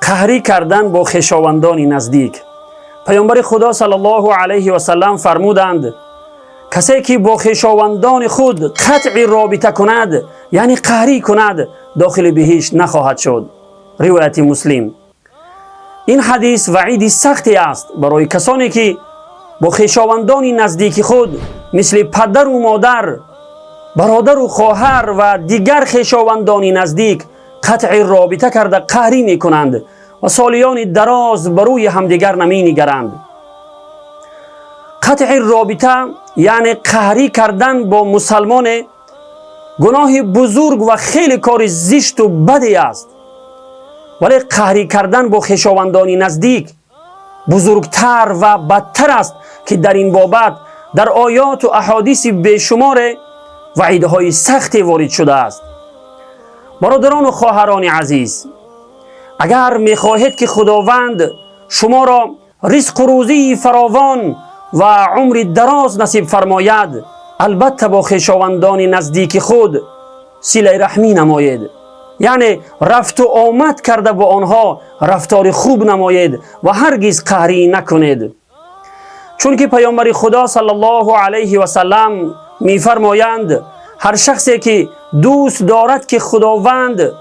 قهری کردن با خویشاوندان نزدیک. پیامبر خدا صلی الله علیه و سلم فرمودند کسی که با خویشاوندان خود قطع رابطه کند، یعنی قهری کند، داخل بهشت نخواهد شد. روایت مسلم. این حدیث وعید سختی است برای کسانی که با خویشاوندان نزدیک خود مثل پدر و مادر، برادر و خواهر و دیگر خویشاوندان نزدیک قطع رابطه کرده قهری می کنند و سالیان دراز بروی همدیگر نمی نگرند. قطع رابطه یعنی قهری کردن با مسلمان گناه بزرگ و خیلی کار زشت و بدی است، ولی قهری کردن با خویشاوندان نزدیک بزرگتر و بدتر است که در این بابت در آیات و احادیث بیشمار وعیدهای سختی وارد شده است. برادران و خواهران عزیز، اگر می‌خواهید که خداوند شما را رزق و روزی فراوان و عمر دراز نصیب فرماید، البته با خویشاوندان نزدیک خود صله رحمی نمایید، یعنی رفت و آمد کرده با آنها رفتار خوب نمایید و هرگز قهری نکنید. چون که پیامبر خدا صلی الله علیه و سلم می‌فرمایند هر شخصی که دوست دارد که خداوند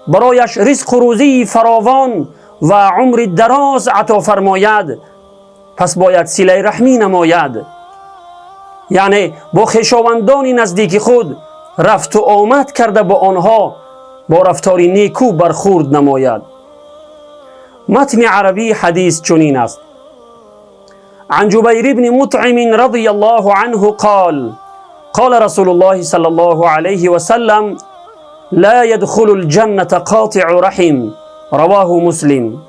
برایش رزق و روزی فراوان و عمر دراز عطا فرماید، پس باید صله رحمی نماید، یعنی با خویشاوندان نزدیک خود رفت و آمد کرده با آنها با رفتار نیکو برخورد نماید. متن عربی حدیث چنین است: عن جبیر بن مطعم رضی الله عنه قال قال رسول الله صلی الله علیه و سلم لا يدخل الجنة قاطع رحم. رواه مسلم.